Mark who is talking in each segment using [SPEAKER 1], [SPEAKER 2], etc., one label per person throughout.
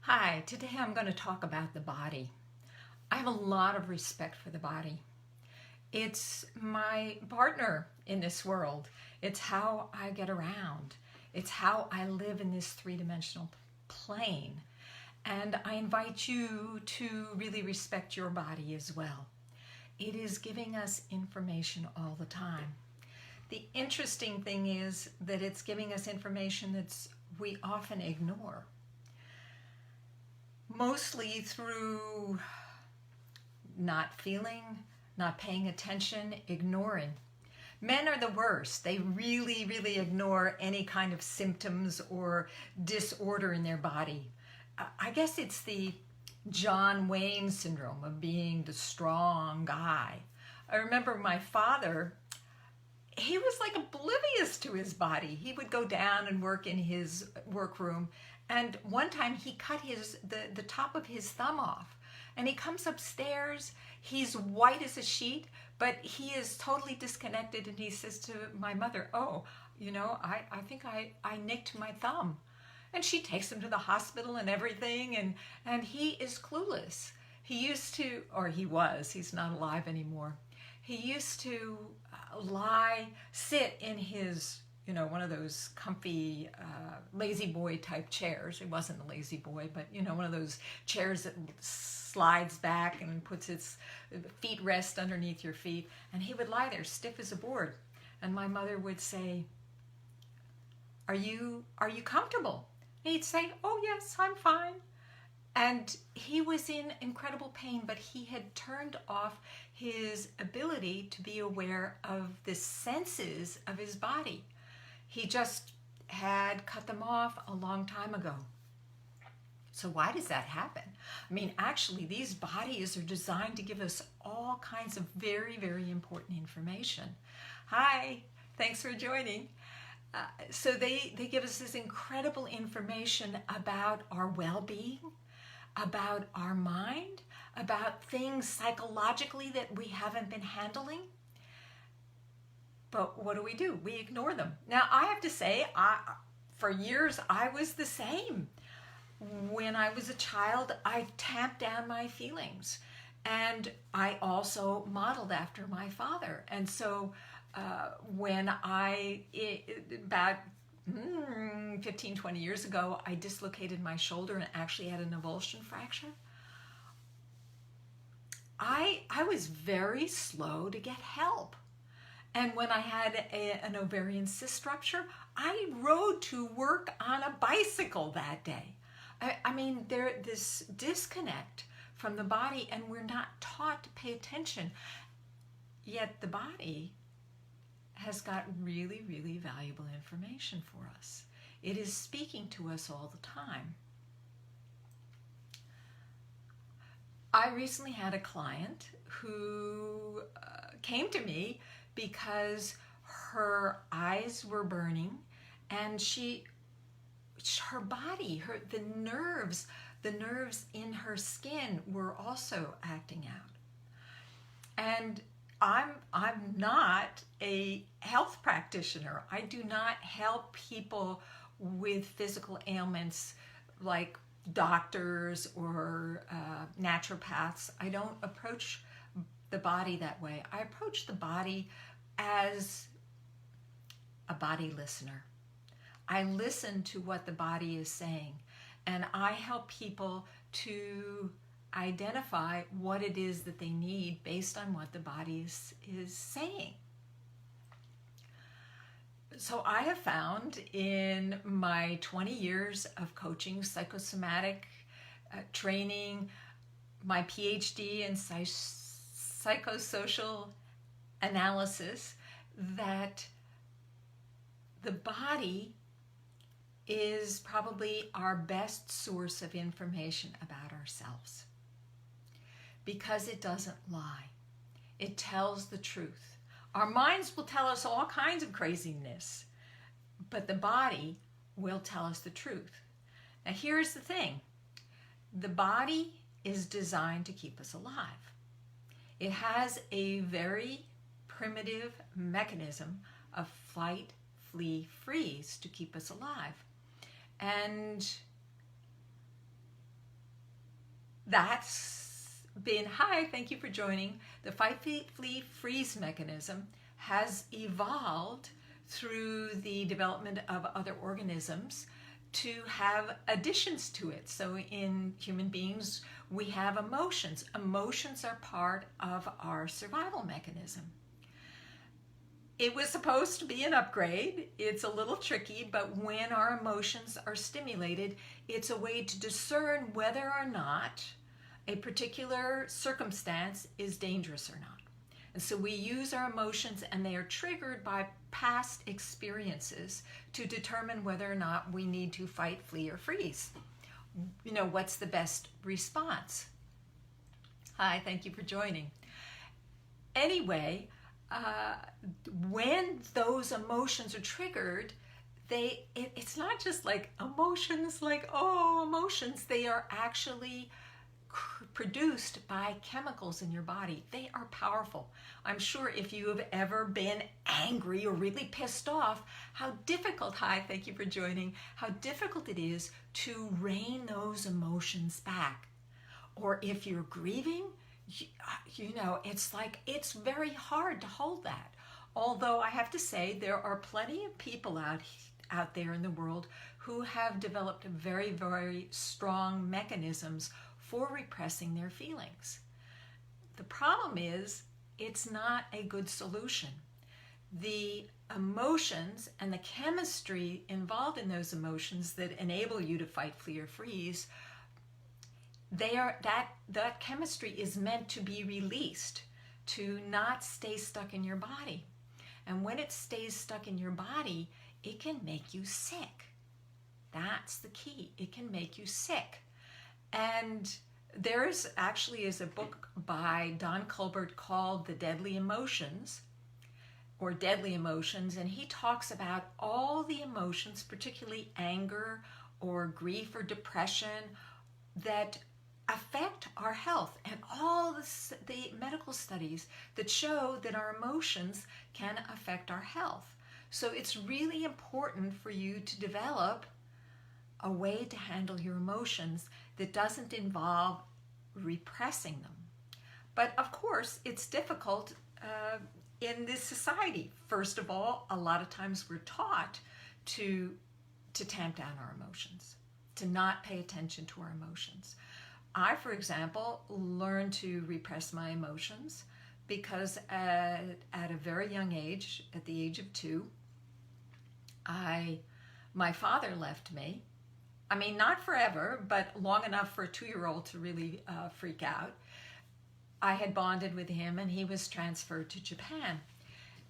[SPEAKER 1] Hi, today I'm going to talk about the body. I have a lot of respect for the body. It's my partner in this world. It's how I get around. It's how I live in this three-dimensional plane. And I invite you to really respect your body as well. It is giving us information all the time. The interesting thing is that it's giving us information that we often ignore. Mostly through not feeling, not paying attention, ignoring. Men are the worst. They really ignore any kind of symptoms or disorder in their body. I guess it's the John Wayne syndrome of being the strong guy. I remember my father, he was like oblivious to his body. He would go down and work in his workroom, and one time he cut the top of his thumb off, and he comes upstairs. He's white as a sheet, but he is totally disconnected, and he says to my mother, "Oh, I think I nicked my thumb." And she takes him to the hospital and everything, and he is clueless. He used to, or he was, he's not alive anymore. He used to sit in his, one of those comfy lazy boy type chairs. It wasn't a lazy boy, but one of those chairs that slides back and puts its feet rest underneath your feet. And he would lie there stiff as a board. And my mother would say, are you comfortable? And he'd say, "Oh yes, I'm fine." And he was in incredible pain, but he had turned off his ability to be aware of the senses of his body. He just had cut them off a long time ago. So why does that happen? I mean, actually, these bodies are designed to give us all kinds of very important information. Hi, thanks for joining. So they give us this incredible information about our well-being, about our mind, about things psychologically that we haven't been handling. But what do? We ignore them. Now, I have to say, for years, I was the same. When I was a child, I tamped down my feelings. And I also modeled after my father. And so when about 15, 20 years ago, I dislocated my shoulder and actually had an avulsion fracture. I was very slow to get help. And when I had an ovarian cyst rupture, I rode to work on a bicycle that day. I mean, there's this disconnect from the body, and we're not taught to pay attention. Yet the body has got really valuable information for us. It is speaking to us all the time. I recently had a client who came to me because her eyes were burning, and her body, the nerves in her skin were also acting out. And I'm not a health practitioner. I do not help people with physical ailments like doctors or naturopaths. I don't approach the body that way. I approach the body as a body listener. I listen to what the body is saying, and I help people to identify what it is that they need based on what the body is saying. So I have found in my 20 years of coaching, psychosomatic training, my PhD in psychosocial analysis, that the body is probably our best source of information about ourselves, because it doesn't lie. It tells the truth. Our minds will tell us all kinds of craziness, but the body will tell us the truth. Now here's the thing. The body is designed to keep us alive. It has a very primitive mechanism of flight, flee, freeze to keep us alive. And that's been, hi, thank you for joining. The fight, flee, freeze mechanism has evolved through the development of other organisms to have additions to it. So in human beings, we have emotions. Emotions are part of our survival mechanism. It was supposed to be an upgrade. It's a little tricky, but when our emotions are stimulated, it's a way to discern whether or not a particular circumstance is dangerous or not. And so we use our emotions, and they are triggered by past experiences to determine whether or not we need to fight, flee, or freeze. You know, what's the best response? Hi, thank you for joining. Anyway, when those emotions are triggered, it's not just like emotions, like, oh, emotions. They are actually produced by chemicals in your body. They are powerful. I'm sure if you have ever been angry or really pissed off, how difficult, hi, thank you for joining, how difficult it is to rein those emotions back. Or if you're grieving, you know, it's like, it's very hard to hold that. Although I have to say, there are plenty of people out there in the world who have developed very, very strong mechanisms for repressing their feelings. The problem is, it's not a good solution. The emotions and the chemistry involved in those emotions that enable you to fight, flee, or freeze, that chemistry is meant to be released, to not stay stuck in your body. And when it stays stuck in your body, it can make you sick. That's the key. It can make you sick. And there is a book by Don Colbert called The Deadly Emotions, or Deadly Emotions, and he talks about all the emotions, particularly anger or grief or depression, that affect our health, and all the medical studies that show that our emotions can affect our health. So it's really important for you to develop a way to handle your emotions that doesn't involve repressing them. But of course, it's difficult in this society. First of all, a lot of times we're taught to tamp down our emotions, to not pay attention to our emotions. I, for example, learned to repress my emotions because at a very young age, at the age of 2, my father left me. I mean, not forever, but long enough for a 2-year-old to really freak out. I had bonded with him, and he was transferred to Japan.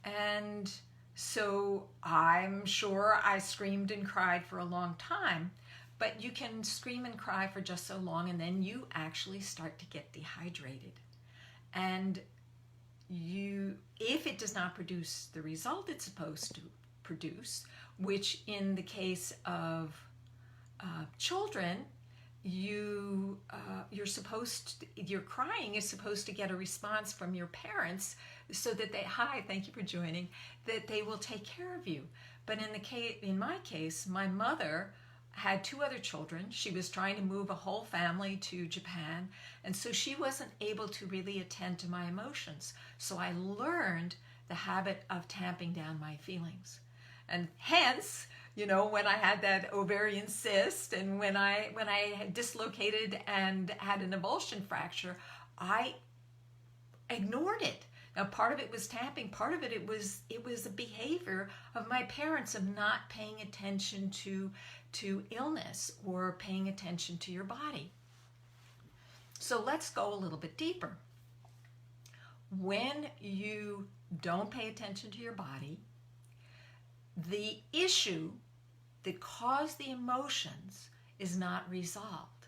[SPEAKER 1] And so I'm sure I screamed and cried for a long time. But you can scream and cry for just so long, and then you actually start to get dehydrated. And if it does not produce the result it's supposed to produce, which in the case of children, your crying is supposed to get a response from your parents so that hi, thank you for joining, that they will take care of you. But in my case, my mother had 2 other children. She was trying to move a whole family to Japan, and so she wasn't able to really attend to my emotions. So I learned the habit of tamping down my feelings. And hence, you know, when I had that ovarian cyst, and when I had dislocated and had an avulsion fracture, I ignored it. Now, part of it was tamping, part of it was a behavior of my parents of not paying attention to illness or paying attention to your body. So let's go a little bit deeper. When you don't pay attention to your body, the issue that caused the emotions is not resolved.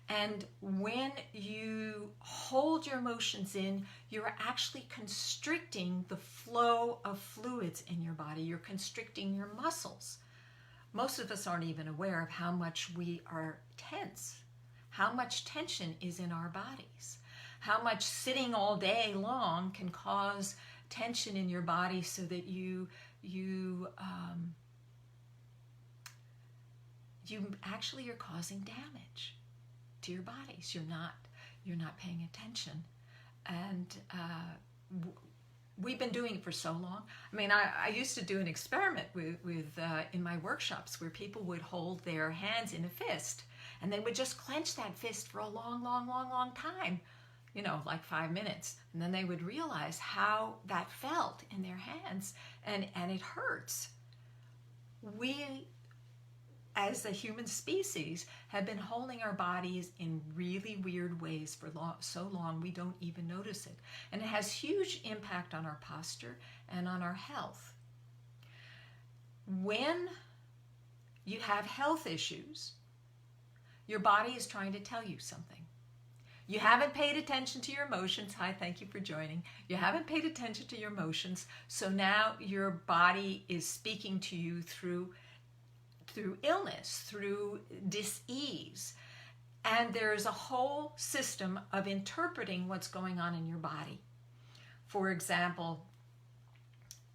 [SPEAKER 1] And when you hold your emotions in, you're actually constricting the flow of fluids in your body. You're constricting your muscles. Most of us aren't even aware of how much we are tense, how much tension is in our bodies, how much sitting all day long can cause tension in your body so that you actually are causing damage to to your bodies. You're not paying attention. And we've been doing it for so long. I mean, I used to do an experiment with in my workshops where people would hold their hands in a fist, and they would just clench that fist for a long, long, long, long time, like 5 minutes. And then they would realize how that felt in their hands, and it hurts. We, as a human species, have been holding our bodies in really weird ways for so long we don't even notice it. And it has huge impact on our posture and on our health. When you have health issues, your body is trying to tell you something. You haven't paid attention to your emotions. Hi, thank you for joining. You haven't paid attention to your emotions, so now your body is speaking to you through illness, through dis-ease. And there's a whole system of interpreting what's going on in your body. For example,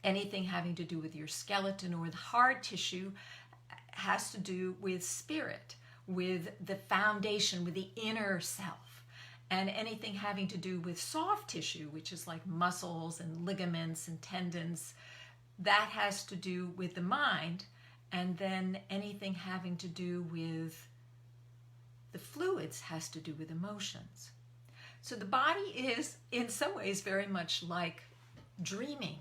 [SPEAKER 1] anything having to do with your skeleton or the hard tissue has to do with spirit, with the foundation, with the inner self. And anything having to do with soft tissue, which is like muscles and ligaments and tendons, that has to do with the mind. And then anything having to do with the fluids has to do with emotions. So the body is, in some ways, very much like dreaming.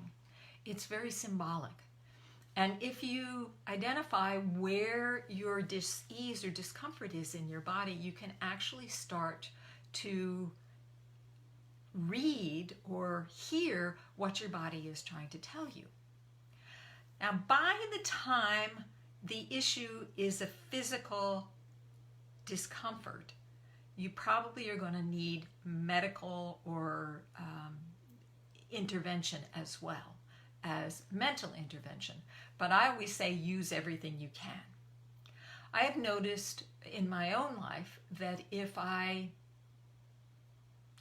[SPEAKER 1] It's very symbolic. And if you identify where your dis-ease or discomfort is in your body, you can actually start to read or hear what your body is trying to tell you. Now, by the time the issue is a physical discomfort, you probably are going to need medical or intervention as well as mental intervention. But I always say use everything you can. I have noticed in my own life that if I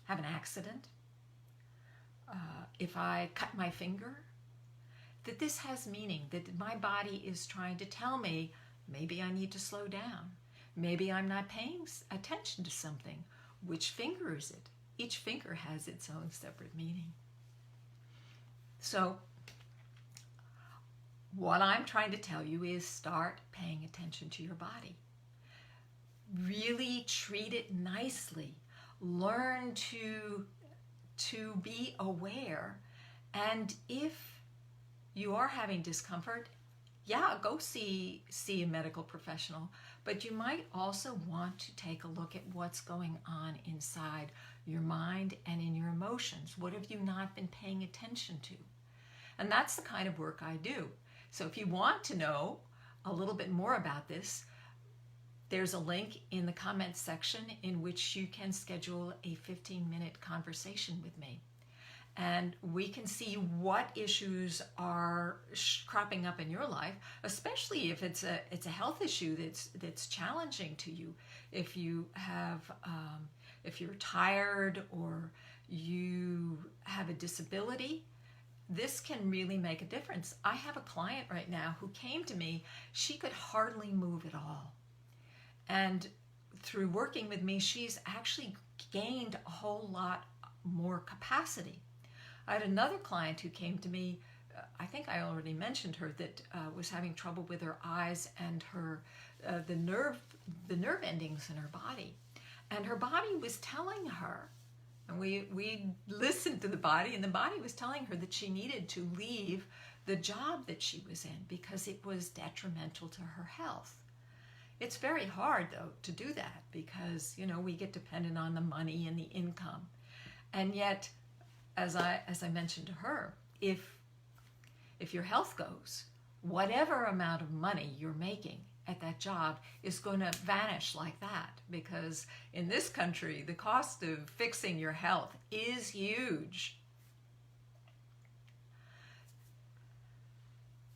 [SPEAKER 1] have an accident, if I cut my finger, that this has meaning, that my body is trying to tell me maybe I need to slow down. Maybe I'm not paying attention to something. Which finger is it? Each finger has its own separate meaning. So what I'm trying to tell you is start paying attention to your body. Really treat it nicely. Learn to be aware. And if you are having discomfort, yeah, go see a medical professional. But you might also want to take a look at what's going on inside your mind and in your emotions. What have you not been paying attention to? And that's the kind of work I do. So if you want to know a little bit more about this, there's a link in the comments section in which you can schedule a 15-minute conversation with me. And we can see what issues are cropping up in your life, especially if it's a health issue that's challenging to you. If you have, if you're tired or you have a disability, this can really make a difference. I have a client right now who came to me. She could hardly move at all. And through working with me, she's actually gained a whole lot more capacity. I had another client who came to me, I think I already mentioned her, that was having trouble with her eyes and her the nerve endings in her body. And her body was telling her, and we listened to the body, and the body was telling her that she needed to leave the job that she was in because it was detrimental to her health. It's very hard, though, to do that because, we get dependent on the money and the income. And yet, as I mentioned to her, if your health goes, whatever amount of money you're making at that job is going to vanish like that, because in this country, the cost of fixing your health is huge.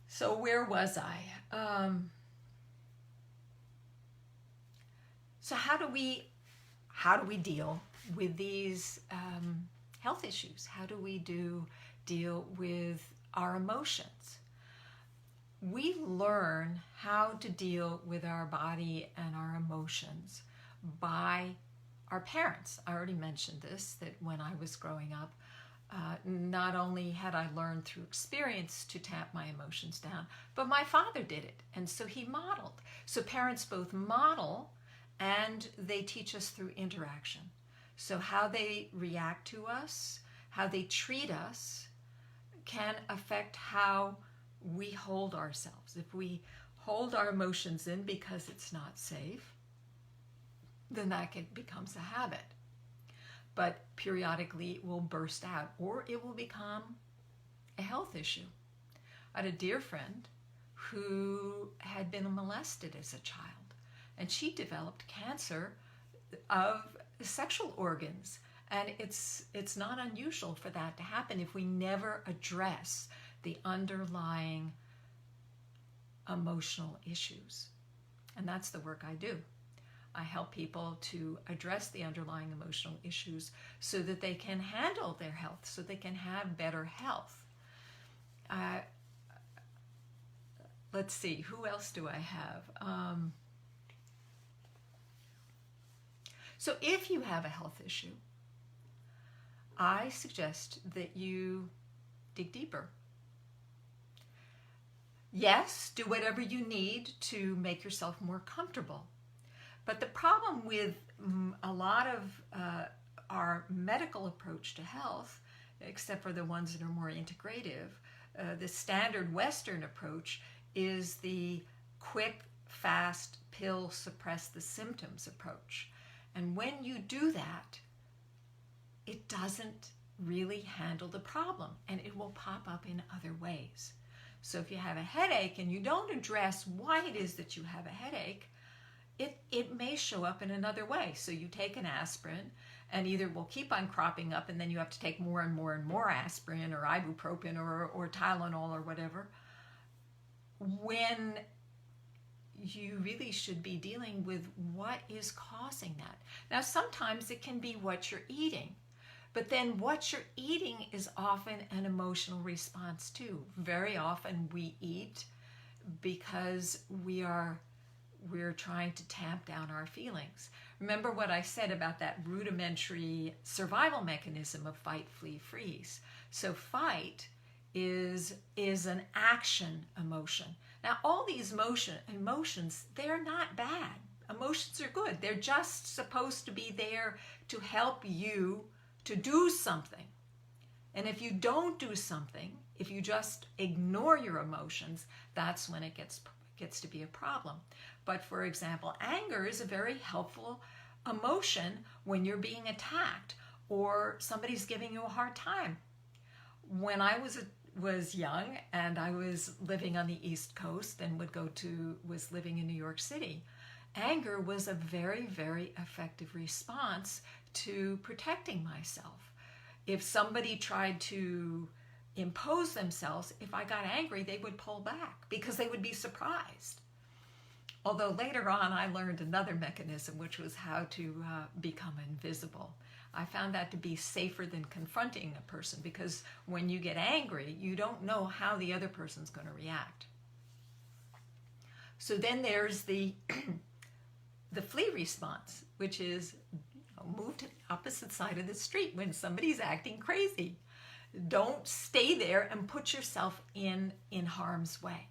[SPEAKER 1] So where was I? So how do we deal with these health issues? How do we deal with our emotions? We learn how to deal with our body and our emotions by our parents. I already mentioned this, that when I was growing up, not only had I learned through experience to tamp my emotions down, but my father did it, and so he modeled. So parents both model and they teach us through interaction. So how they react to us, how they treat us, can affect how we hold ourselves. If we hold our emotions in because it's not safe, then that becomes a habit. But periodically it will burst out, or it will become a health issue. I had a dear friend who had been molested as a child, and she developed cancer of sexual organs. And it's not unusual for that to happen if we never address the underlying emotional issues. And that's the work I do. I help people to address the underlying emotional issues so that they can handle their health, so they can have better health. Let's see, who else do I have? So if you have a health issue, I suggest that you dig deeper. Yes, do whatever you need to make yourself more comfortable. But the problem with a lot of our medical approach to health, except for the ones that are more integrative, the standard Western approach is the quick, fast, pill suppress the symptoms approach. And when you do that, it doesn't really handle the problem, and it will pop up in other ways. So if you have a headache and you don't address why it is that you have a headache, it may show up in another way. So you take an aspirin, and either will keep on cropping up, and then you have to take more and more and more aspirin or ibuprofen or Tylenol or whatever, when you really should be dealing with what is causing that. Now, sometimes it can be what you're eating. But then what you're eating is often an emotional response too. Very often we eat because we're trying to tamp down our feelings. Remember what I said about that rudimentary survival mechanism of fight, flee, freeze. So fight is an action emotion. Now all these emotions, they're not bad. Emotions are good. They're just supposed to be there to help you to do something. And if you don't do something, if you just ignore your emotions, that's when it gets to be a problem. But for example, anger is a very helpful emotion when you're being attacked or somebody's giving you a hard time. When I was young and I was living on the East Coast and was living in New York City, anger was a very, very effective response to protecting myself. If somebody tried to impose themselves, if I got angry, they would pull back because they would be surprised. Although later on I learned another mechanism, which was how to become invisible. I found that to be safer than confronting a person, because when you get angry, you don't know how the other person's going to react. So then there's the flee response, which is move to the opposite side of the street when somebody's acting crazy. Don't stay there and put yourself in harm's way.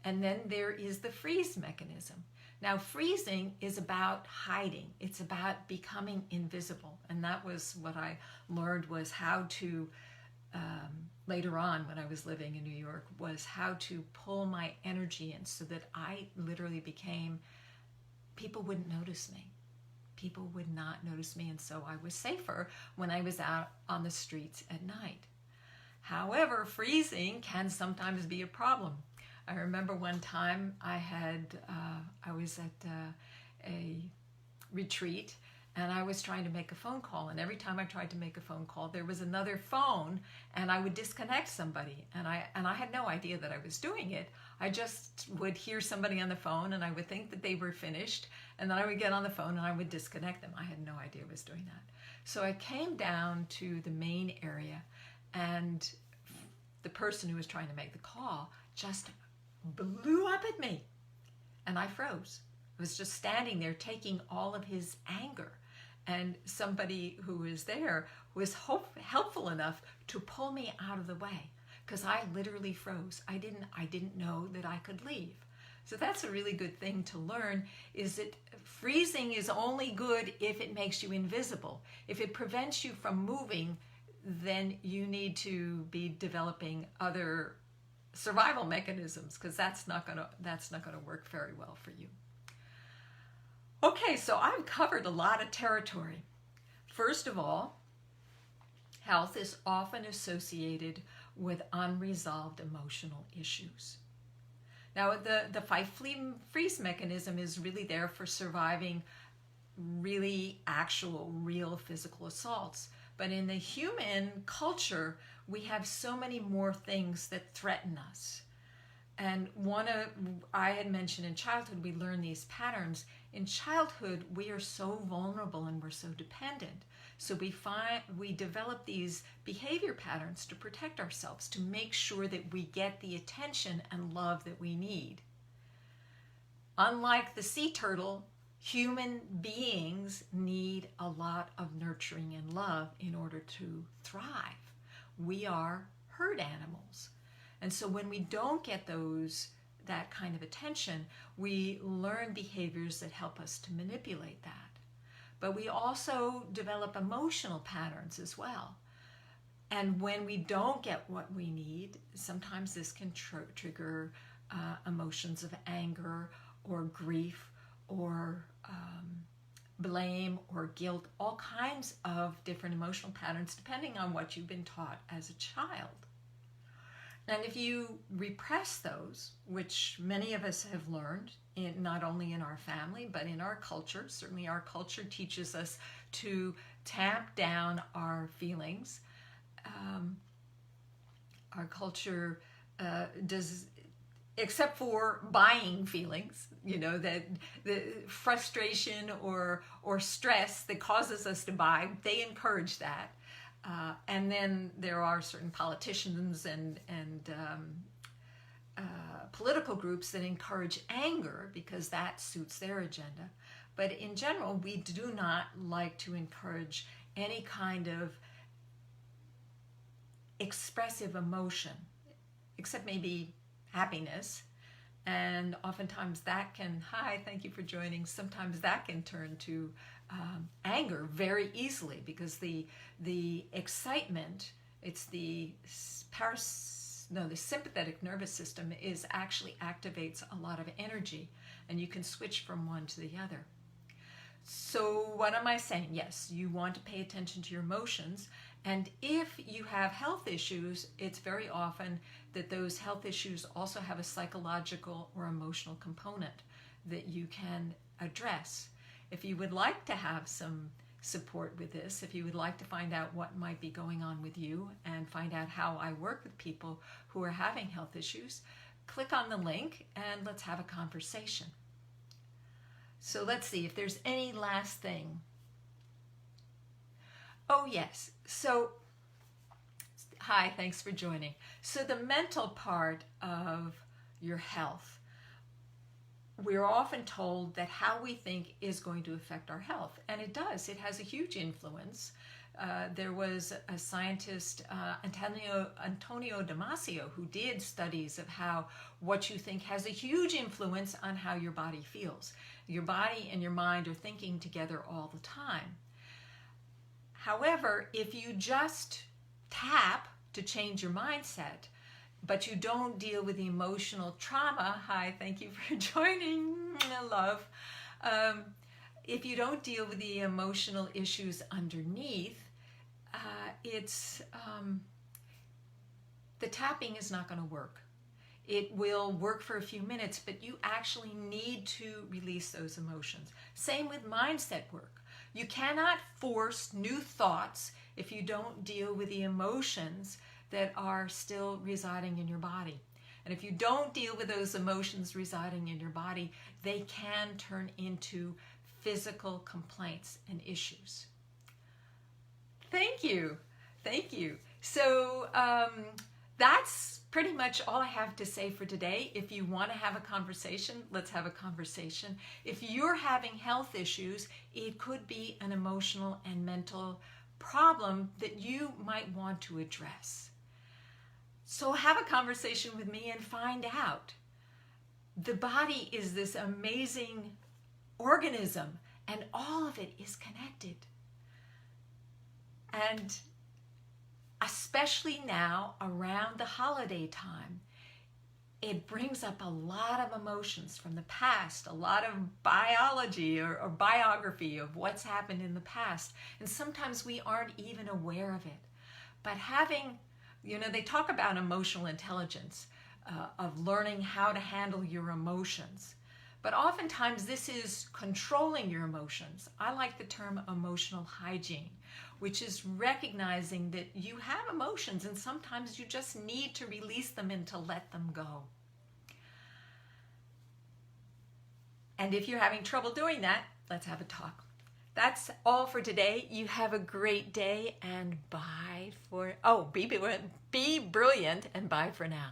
[SPEAKER 1] And then there is the freeze mechanism. Now, freezing is about hiding. It's about becoming invisible. And that was what I learned, was how to, later on when I was living in New York, was how to pull my energy in so that I literally people wouldn't notice me. People would not notice me, and so I was safer when I was out on the streets at night. However, freezing can sometimes be a problem. I remember one time I was at a retreat, and I was trying to make a phone call, and every time I tried to make a phone call, there was another phone, and I would disconnect somebody, and I had no idea that I was doing it. I just would hear somebody on the phone, and I would think that they were finished, and then I would get on the phone and I would disconnect them. I had no idea I was doing that. So I came down to the main area, and the person who was trying to make the call just blew up at me, and I froze. I was just standing there taking all of his anger, And somebody who was there was helpful enough to pull me out of the way, because I literally froze. I didn't know that I could leave. So that's a really good thing to learn, is that freezing is only good if it makes you invisible. If it prevents you from moving, then you need to be developing other survival mechanisms, because that's not gonna work very well for you. Okay, so I've covered a lot of territory. First of all, health is often associated with unresolved emotional issues. Now, the fight, flee, freeze mechanism is really there for surviving really actual, real physical assaults. But in the human culture, we have so many more things that threaten us. And I had mentioned in childhood, we learn these patterns. In childhood, we are so vulnerable and we're so dependent. So we develop these behavior patterns to protect ourselves, to make sure that we get the attention and love that we need. Unlike the sea turtle, human beings need a lot of nurturing and love in order to thrive. We are herd animals. And so when we don't get that kind of attention, we learn behaviors that help us to manipulate that. But we also develop emotional patterns as well. And when we don't get what we need, sometimes this can trigger emotions of anger or grief or blame or guilt, all kinds of different emotional patterns depending on what you've been taught as a child. And if you repress those, which many of us have learned, not only in our family, but in our culture, certainly our culture teaches us to tamp down our feelings. Our culture does, except for buying feelings, that the frustration or stress that causes us to buy, they encourage that. And then there are certain politicians and political groups that encourage anger because that suits their agenda. But in general, we do not like to encourage any kind of expressive emotion, except maybe happiness. And oftentimes that can, hi, thank you for joining, sometimes that can turn to anger very easily, because the excitement, it's the sympathetic nervous system actually activates a lot of energy, and you can switch from one to the other. So what am I saying? Yes, you want to pay attention to your emotions, and if you have health issues, it's very often that those health issues also have a psychological or emotional component that you can address. If you would like to have some support with this, if you would like to find out what might be going on with you and find out how I work with people who are having health issues, click on the link and let's have a conversation. So let's see if there's any last thing. Oh yes, so hi, thanks for joining. So the mental part of your health, we're often told that how we think is going to affect our health, and it does. It has a huge influence. There was a scientist, Antonio Damasio, who did studies of how what you think has a huge influence on how your body feels. Your body and your mind are thinking together all the time. However, if you just tap to change your mindset, but you don't deal with the emotional trauma, hi, thank you for joining, love. If you don't deal with the emotional issues underneath, the tapping is not going to work. It will work for a few minutes, but you actually need to release those emotions. Same with mindset work. You cannot force new thoughts if you don't deal with the emotions that are still residing in your body. And if you don't deal with those emotions residing in your body, they can turn into physical complaints and issues. Thank you. Thank you. So that's pretty much all I have to say for today. If you want to have a conversation, let's have a conversation. If you're having health issues, it could be an emotional and mental problem that you might want to address. So have a conversation with me and find out. The body is this amazing organism, and all of it is connected. And especially now around the holiday time, it brings up a lot of emotions from the past, a lot of biology or biography of what's happened in the past. And sometimes we aren't even aware of it. But having, they talk about emotional intelligence, of learning how to handle your emotions. But oftentimes this is controlling your emotions. I like the term emotional hygiene, which is recognizing that you have emotions and sometimes you just need to release them and to let them go. And if you're having trouble doing that, let's have a talk. That's all for today. You have a great day and bye for, be brilliant and bye for now.